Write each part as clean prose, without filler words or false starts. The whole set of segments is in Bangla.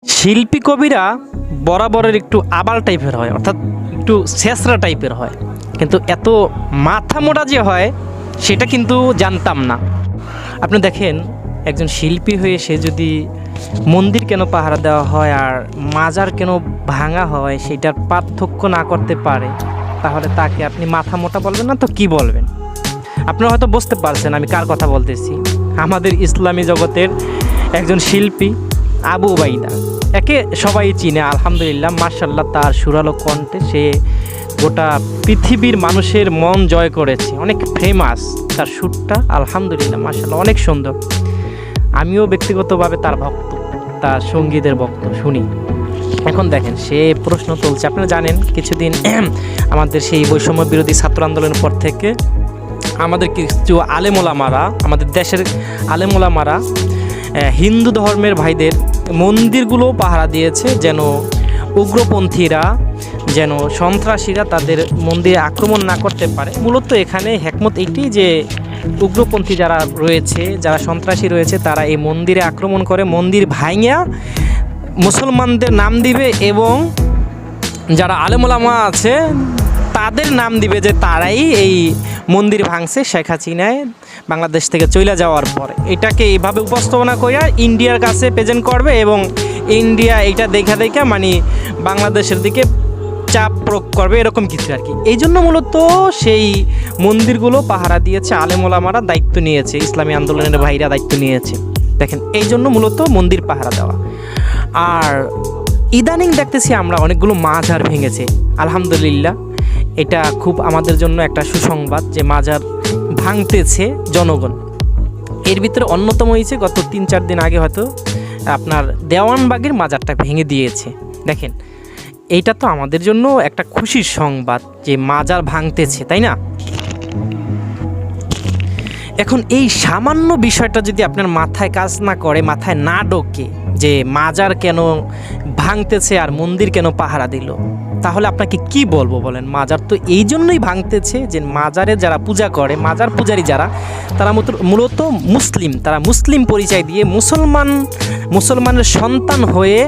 শিল্পী কবিরা বরাবরের একটু আবাল টাইপের হয়, অর্থাৎ একটু ছেঁচড়া টাইপের হয়, কিন্তু এত মাথা মোটা যে হয় সেটা কিন্তু জানতাম না। আপনি দেখেন, একজন শিল্পী হয়ে সে যদি মন্দির কেন পাহারা দেওয়া হয় আর মাজার কেন ভাঙা হয় সেটার পার্থক্য না করতে পারে, তাহলে তাকে আপনি মাথা মোটা বলবেন না তো কি বলবেন? আপনারা হয়তো বুঝতে পারছেন আমি কার কথা বলতেছি। আমাদের ইসলামী জগতের একজন শিল্পী আবু উবাইদা, একে সবাই চিনে আলহামদুলিল্লাহ, মাশাআল্লাহ। তার সুরালো কণ্ঠে সে গোটা পৃথিবীর মানুষের মন জয় করেছে, অনেক ফেমাস। তার সুরটা আলহামদুলিল্লাহ মাশাআল্লাহ অনেক সুন্দর। আমিও ব্যক্তিগতভাবে তার ভক্ত, তার সঙ্গীতের ভক্ত, শুনি। এখন দেখেন সে প্রশ্ন তুলছে। আপনারা জানেন কিছুদিন আমাদের সেই বৈষম্য বিরোধী ছাত্র আন্দোলনের পর থেকে আমাদের কিছু আলেমোলামারা, আমাদের দেশের আলেমোলামারা হিন্দু ধর্মের ভাইদের মন্দিরগুলো পাহারা দিয়েছে, যেন উগ্রপন্থীরা, যেন সন্ত্রাসীরা তাদের মন্দিরে আক্রমণ না করতে পারে। মূলত এখানে হেকমত এইটি যে উগ্রপন্থী যারা রয়েছে, যারা সন্ত্রাসী রয়েছে, তারা এই মন্দিরে আক্রমণ করে মন্দির ভাঙিয়া মুসলমানদের নাম দিবে এবং যারা আলেমোলামা আছে তাদের নাম দিবে যে তারাই এই মন্দির ভাঙছে শেখ হাসিনায় বাংলাদেশ থেকে চলে যাওয়ার পরে। এটাকে এইভাবে উপস্থাপনা করিয়া ইন্ডিয়ার কাছে প্রেজেন্ট করবে এবং ইন্ডিয়া এইটা দেখা মানে বাংলাদেশের দিকে চাপ প্রয়োগ করবে, এরকম কিছু আর কি। এই জন্য মূলত সেই মন্দিরগুলো পাহারা দিয়েছে আলেমোলামারা, দায়িত্ব নিয়েছে, ইসলামী আন্দোলনের ভাইরা দায়িত্ব নিয়েছে। দেখেন, এই জন্য মূলত মন্দির পাহারা দেওয়া। আর ইদানিং দেখতেছি আমরা অনেকগুলো মাজার ভেঙেছে, আলহামদুলিল্লাহ। এটা খুব আমাদের জন্য একটা সুসংবাদ যে মাজার ভাঙতেছে জনগণ। এর ভিতরে অন্যতম হয়েছে গত 3-4 দিন আগে হয়তো আপনার দেওয়ানবাগের মাজারটা ভেঙে দিয়েছে। দেখেন, এইটা তো আমাদের জন্য একটা খুশির সংবাদ যে মাজার ভাঙতেছে, তাই না? এখন এই সামান্য বিষয়টা যদি আপনার মাথায় কাজ না করে, মাথায় না ঢোকে যে মাজার কেন ভাঙতেছে আর মন্দির কেন পাহারা দিল, তাহলে আপনাকে কি বলবো বলেন? মাজার তো এই জন্যই ভাঙতেছে যে মাজারে যারা পূজা করে, মাজার পূজারী যারা, তারা মূলত মুসলিম, তারা মুসলিম পরিচয় দিয়ে মুসলমানের সন্তান হয়ে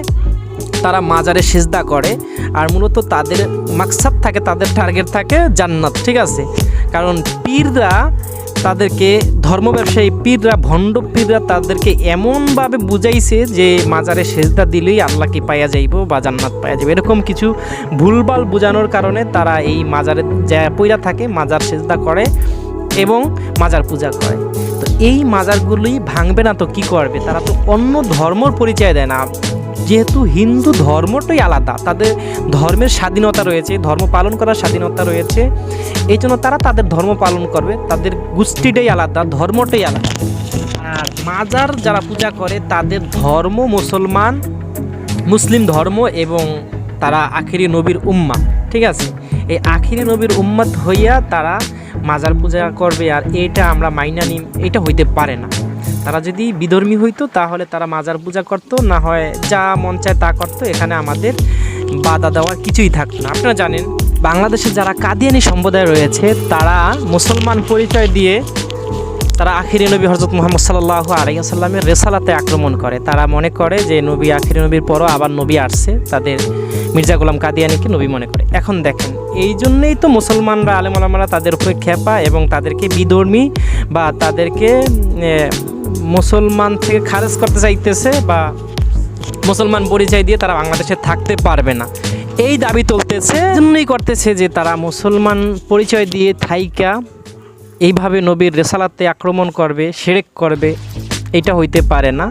তারা মাজারে সিজদা করে। আর মূলত তাদের মাকসাদ থাকে, তাদের টার্গেট থাকে জান্নাত, ঠিক আছে? কারণ পীররা তাদেরকে, ধর্ম ব্যবসায়ী পীররা, ভণ্ড পীররা তাদেরকে এমনভাবে বুঝাইছে যে মাজারে সেজদা দিলেই আল্লাহকে পাইয়া যাইব বা জান্নাত পাইয়া যাবে, এরকম কিছু ভুলভাল বোঝানোর কারণে তারা এই মাজারে যা পইরা থাকে, মাজার সেজদা করে এবং মাজার পূজা করে। তো এই মাজারগুলোই ভাঙবে না তো কি করবে? তারা তো অন্য ধর্মর পরিচয় দেয় না, যেহেতু হিন্দু ধর্মটাই আলাদা, তাদের ধর্মের স্বাধীনতা রয়েছে, ধর্ম পালন করার স্বাধীনতা রয়েছে, এই জন্য তারা তাদের ধর্ম পালন করবে। তাদের গোষ্ঠীটাই আলাদা, ধর্মটাই আলাদা। আর মাজার যারা পূজা করে তাদের ধর্ম মুসলিম ধর্ম এবং তারা আখিরি নবীর উম্মাহ, ঠিক আছে? এই আখিরি নবীর উম্মাত হইয়া তারা মাজার পূজা করবে, আর এটা আমরা মাইনা নিই, এটা হইতে পারে না। তারা যদি বিধর্মী হইতো তাহলে তারা মাজার পূজা করতো, না হয় যা মন চায় তা করতো, এখানে আমাদের বাধা দেওয়ার কিছুই থাকতো না। আপনারা জানেন বাংলাদেশে যারা কাদিয়ানী সম্প্রদায় রয়েছে তারা মুসলমান পরিচয় দিয়ে তারা আখিরি নবী হযরত মুহাম্মদ সাল্লাল্লাহু আলাইহি ওয়াসাল্লামের রেসালাতে আক্রমণ করে। তারা মনে করে যে নবী, আখিরি নবীর পরও আবার নবী আসছে, তাদের মির্জা গোলাম কাদিয়ানীকে নবী মনে করে। এখন দেখেন, এই জন্যই তো মুসলমানরা, আলেমোলামারা তাদের উপরে খেপা এবং তাদেরকে বিধর্মী বা তাদেরকে মুসলমান থেকে খারেজ করতে চাইতেছে বা মুসলমান পরিচয় দিয়ে তারা বাংলাদেশে থাকতে পারবে না, এই দাবি তুলতেছে। জন্যই করতেছে যে তারা মুসলমান পরিচয় দিয়ে থাইকা এইভাবে নবীর রেসালাতে আক্রমণ করবে, শিরক করবে, এটা হইতে পারে না।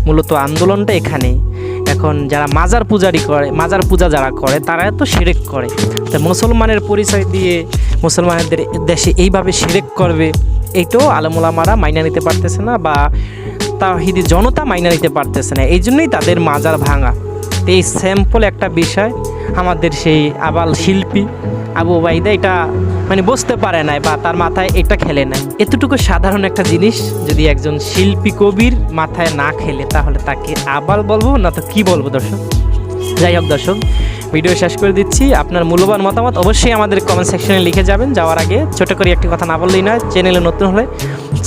মূলত আন্দোলনটা এখানেই। এখন যারা মাজার পূজারি করে, মাজার পূজা যারা করে, তারা তো শিরক করে। তা মুসলমানের পরিচয় দিয়ে মুসলমানদের দেশে এইভাবে শিরক করবে, এইটাও আলেমোলামারা মাইনা নিতে পারতেছে না বা তাওহীদি জনতা মাইনা নিতে পারতেছে না, এই জন্যই তাদের মাজার ভাঙা। তো এই স্যাম্পল একটা বিষয় আমাদের সেই আবাল শিল্পী আবু উবাইদা এটা বুঝতে পারে নাই বা তার মাথায় এটা খেলে নাই। এতটুকু সাধারণ একটা জিনিস যদি একজন শিল্পী কবির মাথায় না খেলে, তাহলে তাকে আবাল বলবো না তো কি বলবো? দর্শক, যাই হোক দর্শক, ভিডিও শেষ করে দিচ্ছি। আপনার মূল্যবান মতামত অবশ্যই আমাদের কমেন্ট সেকশনে লিখে যাবেন। যাওয়ার আগে ছোট করে একটি কথা না বললেই নয়, চ্যানেলে নতুন হলে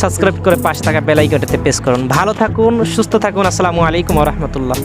সাবস্ক্রাইব করে পাশে থাকা বেল আইকনটাতে প্রেস করুন। ভালো থাকুন, সুস্থ থাকুন। আসসালামু আলাইকুম ওয়া রাহমাতুল্লাহ।